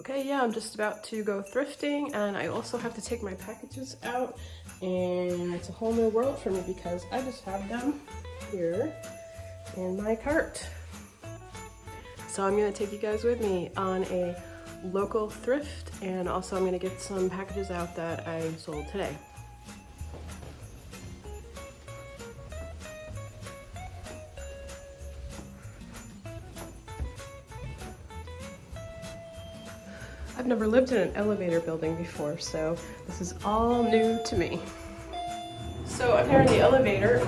Okay, yeah, I'm just about to go thrifting, and I also have to take my packages out, and it's a whole new world for me because I just have them here in my cart. So I'm gonna take you guys with me on a local thrift, and also I'm gonna get some packages out that I sold today. I've never lived in an elevator building before, so this is all new to me. So I'm here in the elevator.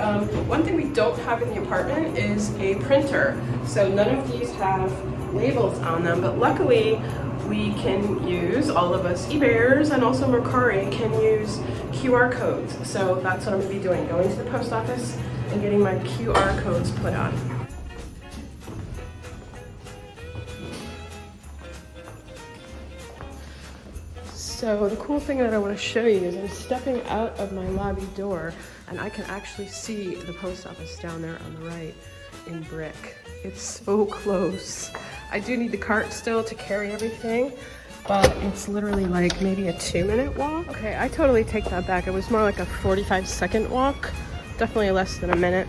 One thing we don't have in the apartment is a printer. So none of these have labels on them, but luckily we can use, all of us eBayers and also Mercari can use QR codes. So that's what I'm gonna be doing, going to the post office and getting my QR codes put on. So the cool thing that I want to show you is I'm stepping out of my lobby door and I can actually see the post office down there on the right in brick. It's so close. I do need the cart still to carry everything, but it's literally like maybe a 2-minute walk. Okay, I totally take that back. It was more like a 45-second walk, definitely less than a minute.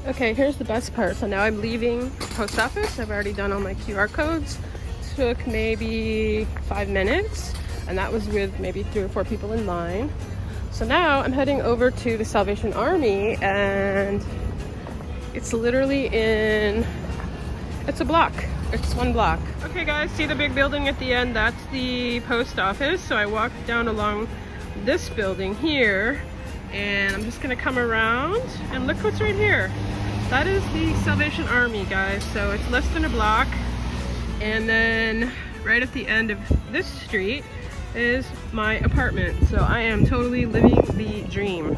Okay, here's the best part. So now I'm leaving the post office. I've already done all my QR codes. Took maybe 5 minutes, and that was with maybe 3 or 4 people in line. So now I'm heading over to the Salvation Army, and it's literally it's a block. It's 1 block. Okay guys, see the big building at the end? That's the post office. So I walked down along this building here, and I'm just gonna come around and look what's right here. That is the Salvation Army, guys. So it's less than a block, and then right at the end of this street is my apartment. So I am totally living the dream,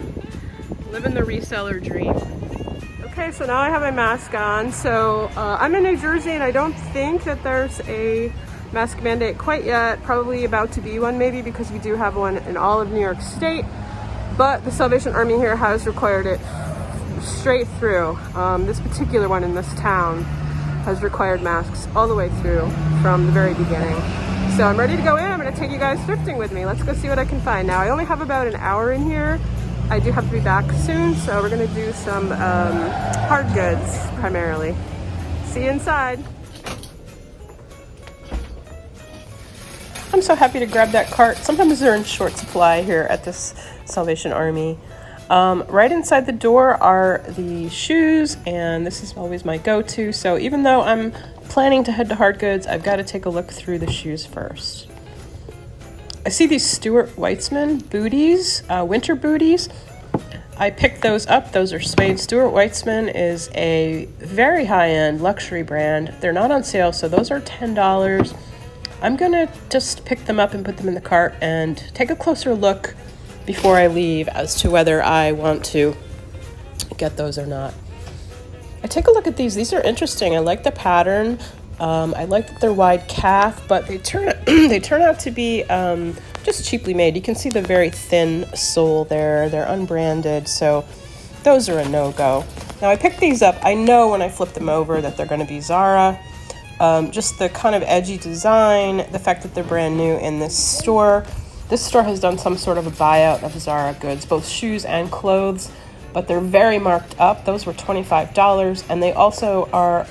living the reseller dream. Okay, so now I have my mask on. So I'm in New Jersey, and I don't think that there's a mask mandate quite yet. Probably about to be one, maybe, because we do have one in all of New York State. But the Salvation Army here has required it straight through. This particular one in this town has required masks all the way through from the very beginning. So I'm ready to go in. I'm going to take you guys thrifting with me. Let's go see what I can find. Now I only have about an hour in here. I do have to be back soon, so we're going to do some hard goods primarily. See you inside. I'm so happy to grab that cart. Sometimes they're in short supply here at this Salvation Army. Right inside the door are the shoes, and this is always my go-to. So even though I'm planning to head to hard goods, I've got to take a look through the shoes first. I see these Stuart Weitzman booties, winter booties. I picked those up. Those are suede. Stuart Weitzman is a very high-end luxury brand. They're not on sale, so those are $10. I'm gonna just pick them up and put them in the cart and take a closer look before I leave as to whether I want to get those or not. I take a look at these. These are interesting. I like the pattern. I like that they're wide calf, but they turn out to be just cheaply made. You can see the very thin sole there. They're unbranded, so those are a no-go. Now I picked these up. I know when I flip them over that they're going to be Zara. Just the kind of edgy design, the fact that they're brand new in this store. This store has done some sort of a buyout of Zara goods, both shoes and clothes, but they're very marked up. Those were $25, and they also are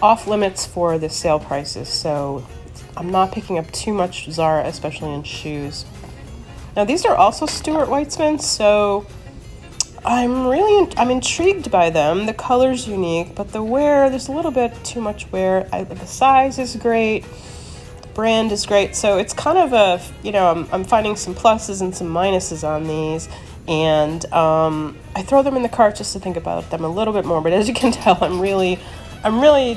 off limits for the sale prices, so I'm not picking up too much Zara, especially in shoes. Now these are also Stuart Weitzman, so I'm intrigued by them. The color's unique, but the wear, there's a little bit too much wear. The size is great. Brand is great, so it's kind of a, I'm finding some pluses and some minuses on these, and I throw them in the cart just to think about them a little bit more. But as you can tell, I'm really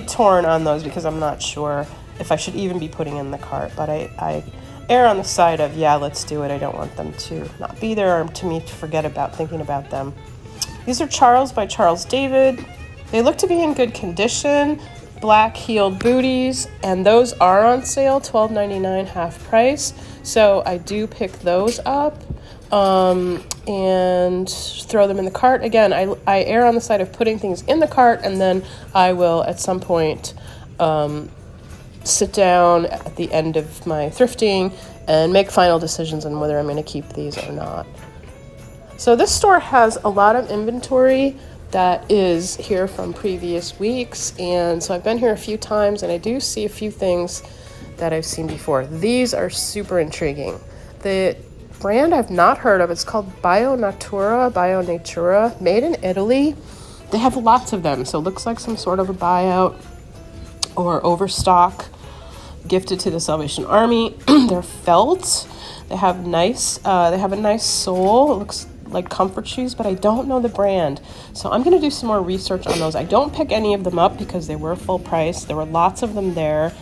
torn on those because I'm not sure if I should even be putting in the cart. But I err on the side of, yeah, let's do it. I don't want them to not be there, or to me to forget about thinking about them. These are Charles by Charles David. They look to be in good condition. Black heeled booties, and those are on sale, $12.99 half price, so I do pick those up. and throw them in the cart. Again, I err on the side of putting things in the cart, and then I will at some point sit down at the end of my thrifting and make final decisions on whether I'm going to keep these or not. So this store has a lot of inventory that is here from previous weeks, and so I've been here a few times and I do see a few things that I've seen before. These are super intriguing. The brand I've not heard of, it's called Bio Natura, made in Italy. They have lots of them, so it looks like some sort of a buyout or overstock gifted to the Salvation Army. They're felt. They have a nice sole. It looks like comfort shoes, but I don't know the brand. So I'm going to do some more research on those. I don't pick any of them up because they were full price. There were lots of them there.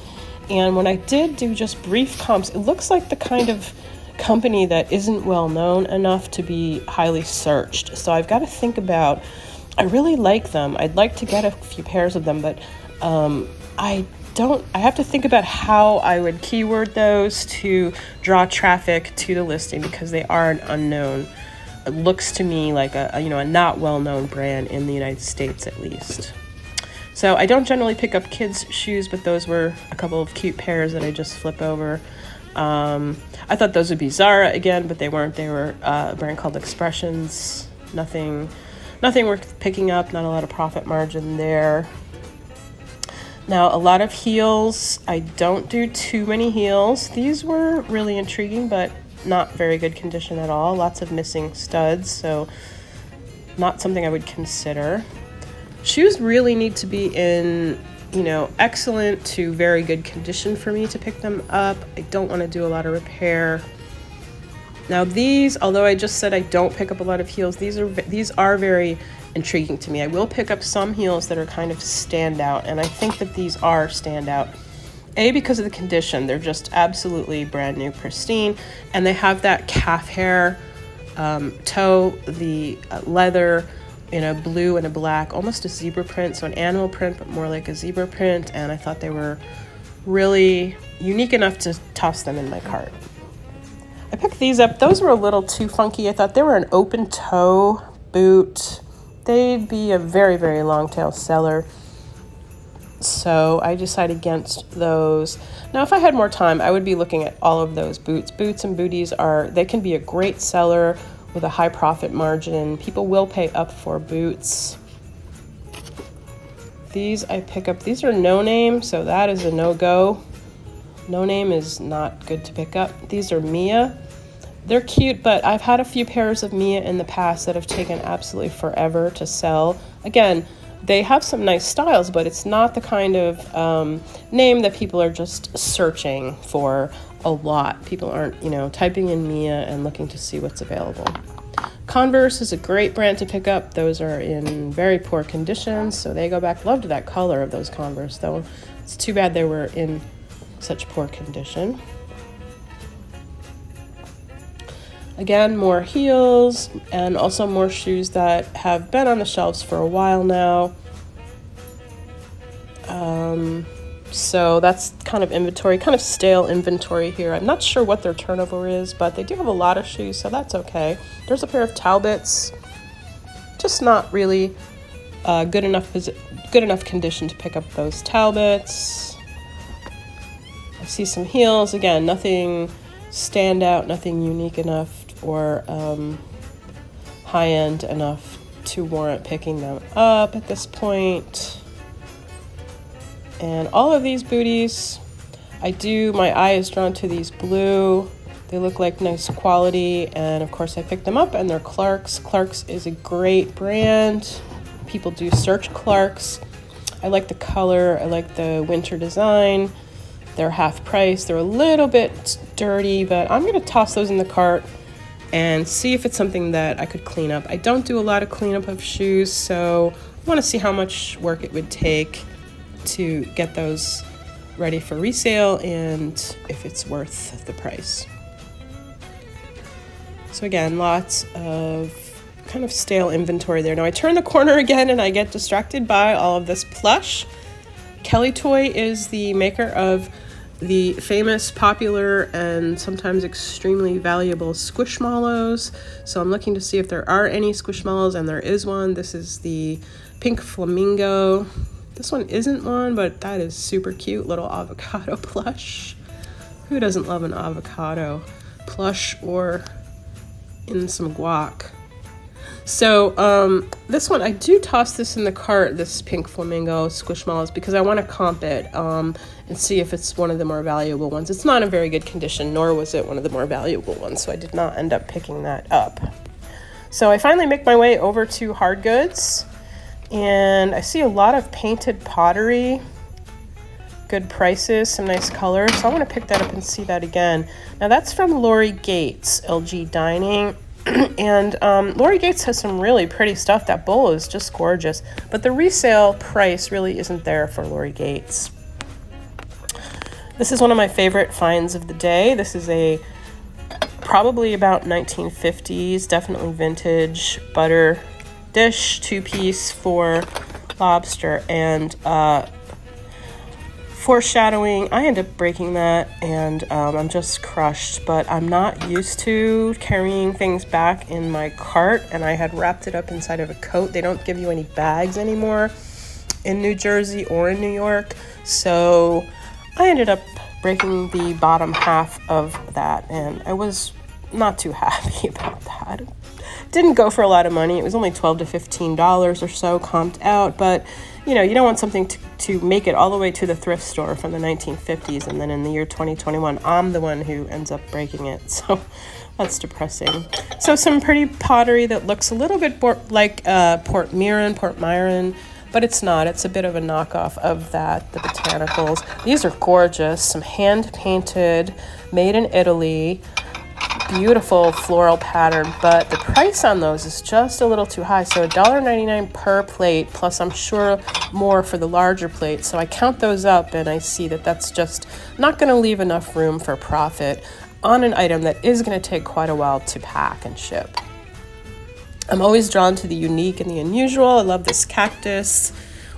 And when I did do just brief comps, it looks like the kind of company that isn't well known enough to be highly searched. So I've got to think about, I really like them. I'd like to get a few pairs of them, but I have to think about how I would keyword those to draw traffic to the listing, because they are an unknown. It looks to me like a not well-known brand in the United States, at least. So I don't generally pick up kids' shoes, but those were a couple of cute pairs that I just flip over. I thought those would be Zara again, but they weren't. They were a brand called Expressions. Nothing worth picking up. Not a lot of profit margin there. Now, a lot of heels. I don't do too many heels. These were really intriguing, but not very good condition at all. Lots of missing studs, so not something I would consider. Shoes really need to be in, excellent to very good condition for me to pick them up. I don't want to do a lot of repair. Now these, although I just said I don't pick up a lot of heels, these are very intriguing to me. I will pick up some heels that are kind of standout, and I think that these are standout. Because of the condition. They're just absolutely brand new, pristine, and they have that calf hair toe, the leather in a blue and a black, almost a zebra print, so an animal print, but more like a zebra print, and I thought they were really unique enough to toss them in my cart. I picked these up. Those were a little too funky. I thought they were an open toe boot. They'd be a very, very long tail seller. So I decided against those. Now, if I had more time, I would be looking at all of those boots. Boots and booties they can be a great seller with a high profit margin. People will pay up for boots. These I pick up. These are no name, so that is a no-go. No name is not good to pick up. These are Mia. They're cute, but I've had a few pairs of Mia in the past that have taken absolutely forever to sell. Again, they have some nice styles, but it's not the kind of name that people are just searching for a lot. People aren't, typing in Mia and looking to see what's available. Converse is a great brand to pick up. Those are in very poor conditions, so they go back. Loved that color of those Converse, though. It's too bad they were in such poor condition. Again, more heels and also more shoes that have been on the shelves for a while now. So that's kind of inventory, kind of stale inventory here. I'm not sure what their turnover is, but they do have a lot of shoes, so that's okay. There's a pair of Talbots, just not really good enough condition to pick up those Talbots. I see some heels. Again, nothing standout, nothing unique enough or high-end enough to warrant picking them up at this point. And all of these booties, my eye is drawn to these blue. They look like nice quality, and of course I picked them up, and they're Clark's. Clark's is a great brand. People do search Clark's. I like the color, I like the winter design. They're half price. They're a little bit dirty, but I'm going to toss those in the cart and see if it's something that I could clean up. I don't do a lot of cleanup of shoes, so I want to see how much work it would take to get those ready for resale and if it's worth the price. So again, lots of kind of stale inventory there. Now I turn the corner again and I get distracted by all of this plush. Kelly Toy is the maker of the famous, popular, and sometimes extremely valuable Squishmallows. So I'm looking to see if there are any Squishmallows, and there is one. This is the Pink Flamingo. This one isn't one, but that is super cute. Little avocado plush. Who doesn't love an avocado plush or in some guac? So this one, I do toss this in the cart, this Pink Flamingo Squishmallows, because I want to comp it and see if it's one of the more valuable ones. It's not in very good condition, nor was it one of the more valuable ones, so I did not end up picking that up. So I finally make my way over to hard goods, and I see a lot of painted pottery. Good prices, some nice colors, so I want to pick that up and see that again. Now that's from Lori Gates, LG Dining. And Lori Gates has some really pretty stuff. That bowl is just gorgeous, but the resale price really isn't there for Lori Gates. This is one of my favorite finds of the day. This is a probably about 1950s, definitely vintage butter dish, 2-piece for lobster, and foreshadowing, I end up breaking that, and I'm just crushed, but I'm not used to carrying things back in my cart, and I had wrapped it up inside of a coat. They don't give you any bags anymore in New Jersey or in New York, so I ended up breaking the bottom half of that, and I was not too happy about that. Didn't go for a lot of money. It was only $12 to $15 or so comped out, but you know, you don't want something to make it all the way to the thrift store from the 1950s, and then in the year 2021, I'm the one who ends up breaking it. So that's depressing. So some pretty pottery that looks a little bit like Port Myron, but it's not. It's a bit of a knockoff of that, the botanicals. These are gorgeous, some hand-painted, made in Italy. Beautiful floral pattern, but the price on those is just a little too high. So $1.99 per plate, plus I'm sure more for the larger plate. So I count those up and I see that that's just not going to leave enough room for profit on an item that is going to take quite a while to pack and ship. I'm always drawn to the unique and the unusual. I love this cactus.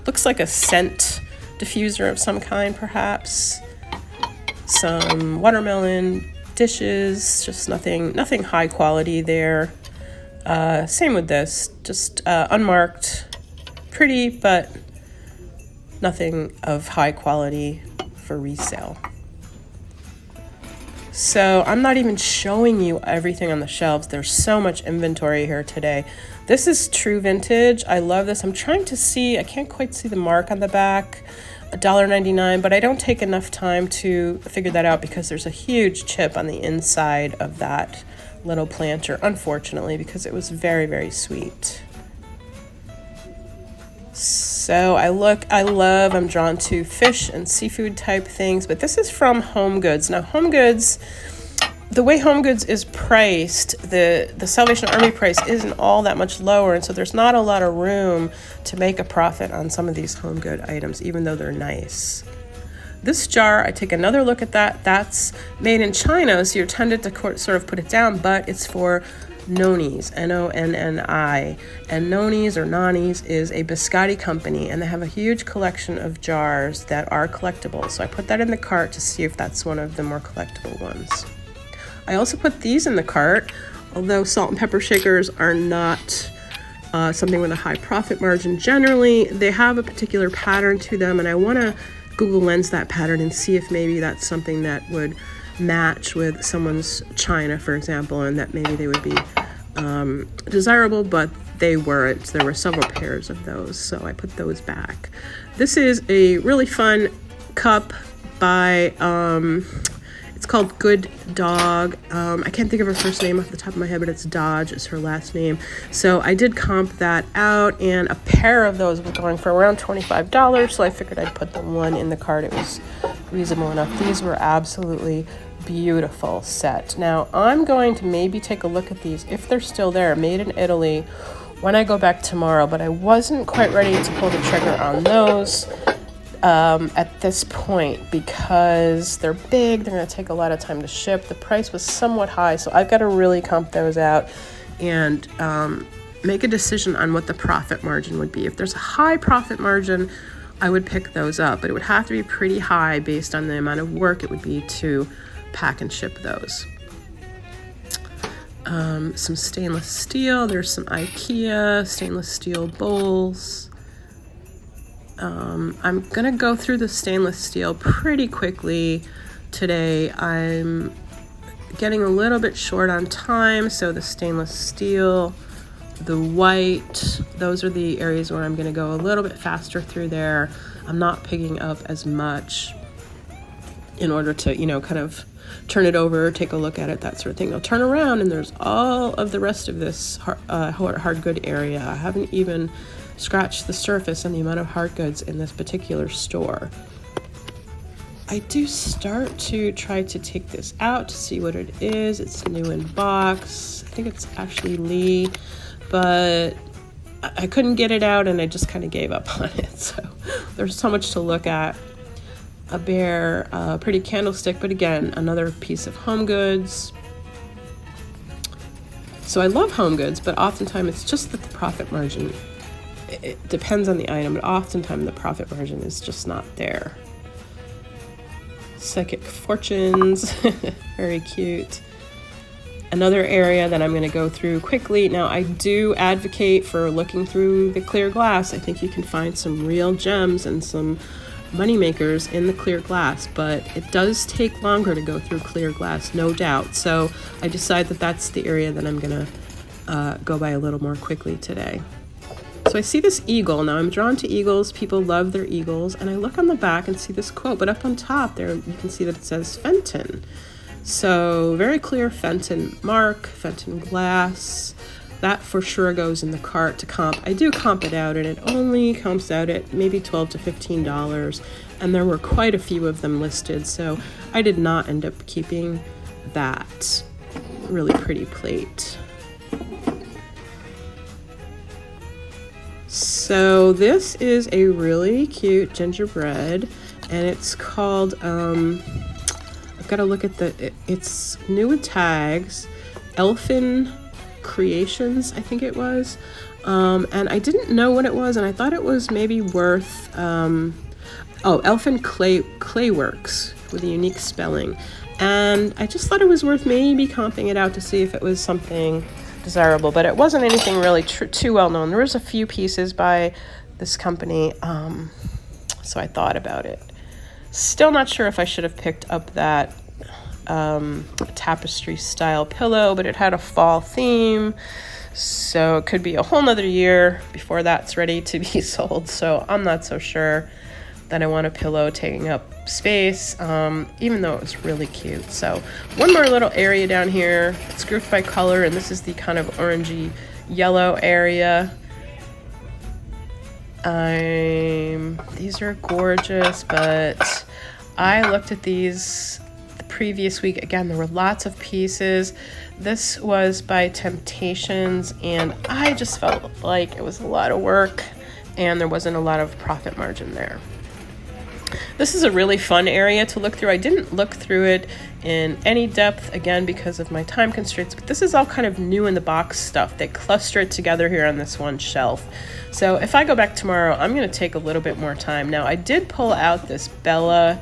Looks like a scent diffuser of some kind, perhaps. Some watermelon dishes, just nothing high quality there. Same with this, just unmarked, pretty, but nothing of high quality for resale. So I'm not even showing you everything on the shelves. There's so much inventory here today. This is true vintage. I love this. I'm trying to see, I can't quite see the mark on the back. $1.99, but I don't take enough time to figure that out because there's a huge chip on the inside of that little planter, unfortunately, because it was very, very sweet. So I'm drawn to fish and seafood type things, but this is from Home Goods. Now, Home Goods, the way Home Goods is priced, the Salvation Army price isn't all that much lower, and so there's not a lot of room to make a profit on some of these home good items, even though they're nice. This jar, I take another look at that. That's made in China, so you're tempted to sort of put it down, but it's for Noni's, Nonni. And Noni's or Nani's is a biscotti company, and they have a huge collection of jars that are collectible. So I put that in the cart to see if that's one of the more collectible ones. I also put these in the cart, although salt and pepper shakers are not something with a high profit margin. Generally, they have a particular pattern to them, and I want to Google Lens that pattern and see if maybe that's something that would match with someone's china, for example, and that maybe they would be desirable, but they weren't. There were several pairs of those, so I put those back. This is a really fun cup by it's called Good Dog. I can't think of her first name off the top of my head, but it's Dodge is her last name. So I did comp that out, and a pair of those were going for around $25, so I figured I'd put the one in the cart. It was reasonable enough. These were absolutely beautiful set. Now, I'm going to maybe take a look at these, if they're still there, made in Italy, when I go back tomorrow, but I wasn't quite ready to pull the trigger on those at this point because they're big, they're going to take a lot of time to ship. The price was somewhat high, so I've got to really comp those out and make a decision on what the profit margin would be. If there's a high profit margin I would pick those up, but it would have to be pretty high based on the amount of work it would be to pack and ship those. Some stainless steel. There's some Ikea stainless steel bowls. I'm gonna go through the stainless steel pretty quickly today. I'm getting a little bit short on time, so the stainless steel, the white, those are the areas where I'm gonna go a little bit faster through there. I'm not picking up as much in order to, you know, kind of turn it over, take a look at it, that sort of thing. I'll turn around and there's all of the rest of this hard good area. I haven't even scratched the surface on the amount of hard goods in this particular store. I do start to try to take this out to see what it is. It's new in box. I think it's actually Lee, but I couldn't get it out and I just kind of gave up on it. So there's so much to look at. A bare, pretty candlestick, but again, another piece of home goods. So I love home goods, but oftentimes it's just that the profit margin, it depends on the item, but oftentimes the profit margin is just not there. Psychic fortunes, very cute. Another area that I'm going to go through quickly. Now, I do advocate for looking through the clear glass. I think you can find some real gems and some money makers in the clear glass, but it does take longer to go through clear glass, no doubt. So I decide that that's the area that I'm going to go by a little more quickly today. So I see this eagle. Now I'm drawn to eagles. People love their eagles. And I look on the back and see this quote, but up on top there, you can see that it says Fenton. So very clear Fenton mark, Fenton glass. That for sure goes in the cart to comp. I do comp it out and it only comps out at maybe $12 to $15. And there were quite a few of them listed. So I did not end up keeping that really pretty plate. So this is a really cute gingerbread and it's called, I've got to look at it's new with tags, Elfin Creations, I think it was. And I didn't know what it was and I thought it was maybe worth, Elfin Clay Works with a unique spelling. And I just thought it was worth maybe comping it out to see if it was something desirable, but it wasn't anything really too well known. There was a few pieces by this company, so I thought about it. Still not sure if I should have picked up that tapestry style pillow, but it had a fall theme, so it could be a whole nother year before that's ready to be sold. So I'm not so sure that I want a pillow taking up space, even though it was really cute. So one more little area down here. It's grouped by color, and this is the kind of orangey yellow area. These are gorgeous, but I looked at these the previous week. Again, there were lots of pieces. This was by Temptations, and I just felt like it was a lot of work, and there wasn't a lot of profit margin there. This is a really fun area to look through. I didn't look through it in any depth, again, because of my time constraints, but this is all kind of new in the box stuff. They cluster it together here on this one shelf. So if I go back tomorrow, I'm going to take a little bit more time. Now, I did pull out this Bella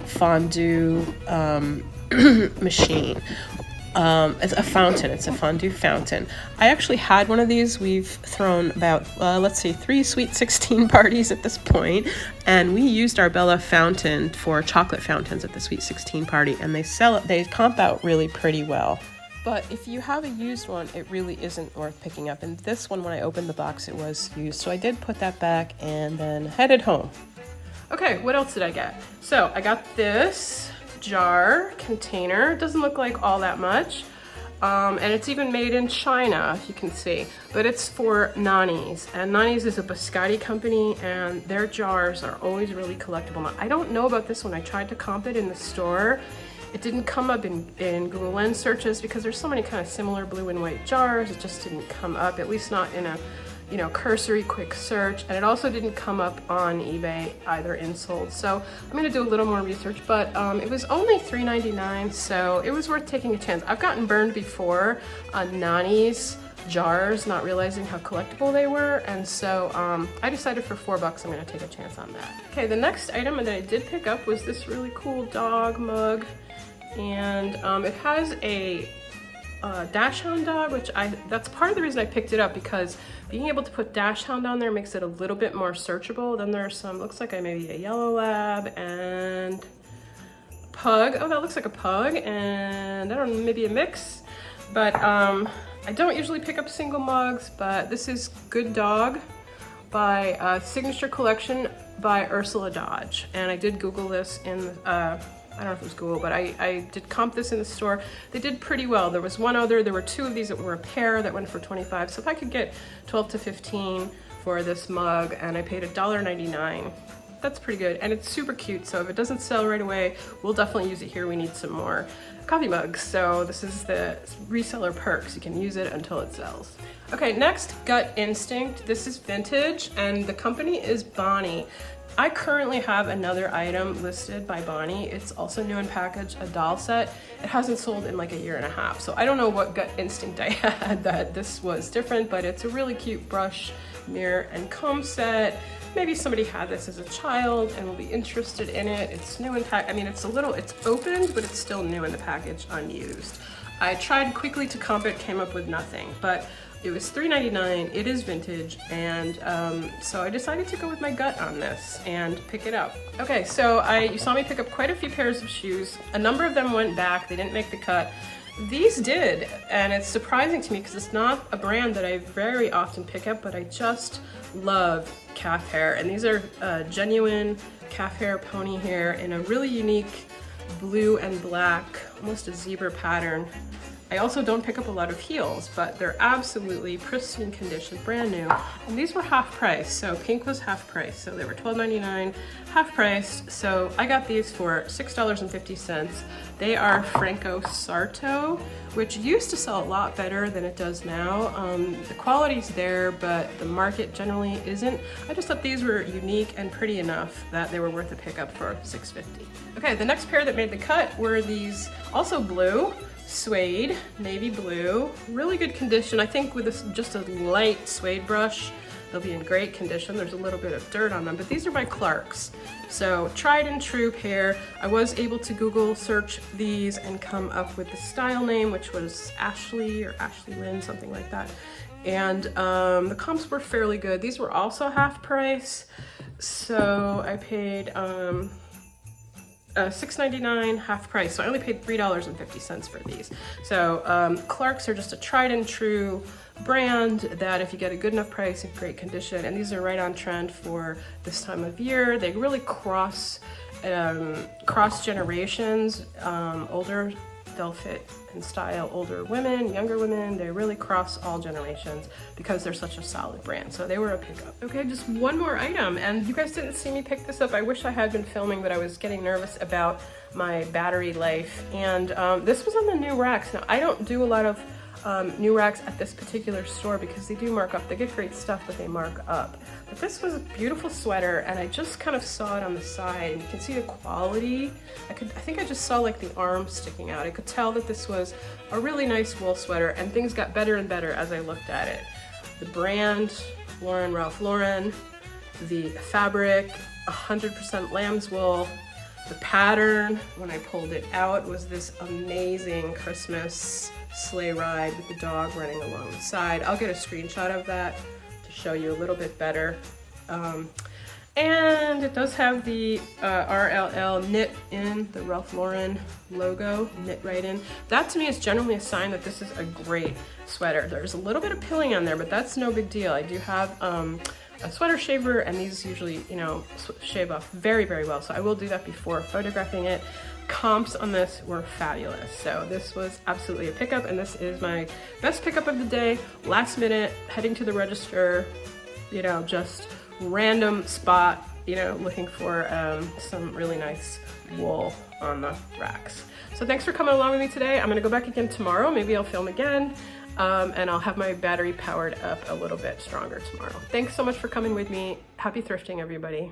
Fondue machine. It's a fountain. It's a fondue fountain. I actually had one of these. We've thrown about, let's say, 3 Sweet 16 parties at this point, and we used our Bella fountain for chocolate fountains at the Sweet 16 party, and they comp out really pretty well. But if you have a used one, it really isn't worth picking up. And this one, when I opened the box, it was used. So I did put that back and then headed home. Okay, what else did I get? So I got this jar container. It doesn't look like all that much, and it's even made in China, if you can see, but it's for Nani's, and Nani's is a biscotti company, and their jars are always really collectible. Now, I don't know about this one. I tried to comp it in the store. It didn't come up in Google Lens searches because there's so many kind of similar blue and white jars. It just didn't come up, at least not in a cursory quick search, and it also didn't come up on eBay either in sold. So I'm gonna do a little more research, but it was only $3.99, so it was worth taking a chance. I've gotten burned before on Nani's jars, not realizing how collectible they were. And so I decided for $4 I'm gonna take a chance on that. Okay, the next item that I did pick up was this really cool dog mug. And it has a Dachshund dog, which that's part of the reason I picked it up, because being able to put Dachshund on there makes it a little bit more searchable. Then there's some, looks like maybe a yellow lab and pug. Oh, that looks like a pug, and I don't know, maybe a mix. But I don't usually pick up single mugs, but this is Good Dog by Signature Collection by Ursula Dodge. And I did Google this in I don't know if it was Google, but I did comp this in the store. They did pretty well. There was one other, there were 2 of these that were a pair that went for 25. So if I could get 12 to 15 for this mug, and I paid $1.99, that's pretty good. And it's super cute, so if it doesn't sell right away, we'll definitely use it here. We need some more coffee mugs. So this is the reseller perks. You can use it until it sells. Okay, next, Gut Instinct. This is vintage, and the company is Bonnie. I currently have another item listed by Bonnie. It's also new in package, a doll set. It hasn't sold in like a year and a half. So I don't know what gut instinct I had that this was different, but it's a really cute brush, mirror, and comb set. Maybe somebody had this as a child and will be interested in it. It's new in package. I mean, it's opened, but it's still new in the package, unused. I tried quickly to comp it, came up with nothing, but it was $3.99, it is vintage, and so I decided to go with my gut on this and pick it up. Okay, so you saw me pick up quite a few pairs of shoes. A number of them went back, they didn't make the cut. These did, and it's surprising to me because it's not a brand that I very often pick up, but I just love calf hair. And these are genuine calf hair, pony hair in a really unique blue and black, almost a zebra pattern. I also don't pick up a lot of heels, but they're absolutely pristine condition, brand new. And these were half price, so pink was half price. So they were $12.99, half price. So I got these for $6.50. They are Franco Sarto, which used to sell a lot better than it does now. The quality's there, but the market generally isn't. I just thought these were unique and pretty enough that they were worth a pickup for $6.50. Okay, the next pair that made the cut were these, also blue, suede, navy blue, really good condition. I think with this, just a light suede brush, they'll be in great condition. There's a little bit of dirt on them, but these are by Clark's. So tried and true pair. I was able to Google search these and come up with the style name, which was Ashley or Ashley Lynn, something like that. And the comps were fairly good. These were also half price. So I paid, $6.99, half price. So I only paid $3.50 for these. So Clark's are just a tried and true brand that if you get a good enough price in great condition, and these are right on trend for this time of year. They really cross generations. Older, they'll fit and style older women, younger women. They really cross all generations because they're such a solid brand. So they were a pickup. Okay, just one more item, and you guys didn't see me pick this up. I wish I had been filming, but I was getting nervous about my battery life. And this was on the new racks. Now, I don't do a lot of new racks at this particular store because they do mark up. They get great stuff, but they mark up. But this was a beautiful sweater, and I just kind of saw it on the side, and you can see the quality. I think I just saw like the arm sticking out. I could tell that this was a really nice wool sweater, and things got better and better as I looked at it. The brand, Ralph Lauren, the fabric, 100% lamb's wool. The pattern, when I pulled it out, was this amazing Christmas sleigh ride with the dog running along the side. I'll get a screenshot of that to show you a little bit better. And it does have the RLL knit in, the Ralph Lauren logo knit right in. That to me is generally a sign that this is a great sweater. There's a little bit of pilling on there, but that's no big deal. I do have a sweater shaver, and these usually, you know, shave off very, very well. So I will do that before photographing it. Comps on this were fabulous. So this was absolutely a pickup, and this is my best pickup of the day. Last minute, heading to the register, you know, just random spot, you know, looking for some really nice wool on the racks. So thanks for coming along with me today. I'm gonna go back again tomorrow. Maybe I'll film again. And I'll have my battery powered up a little bit stronger tomorrow. Thanks so much for coming with me. Happy thrifting, everybody.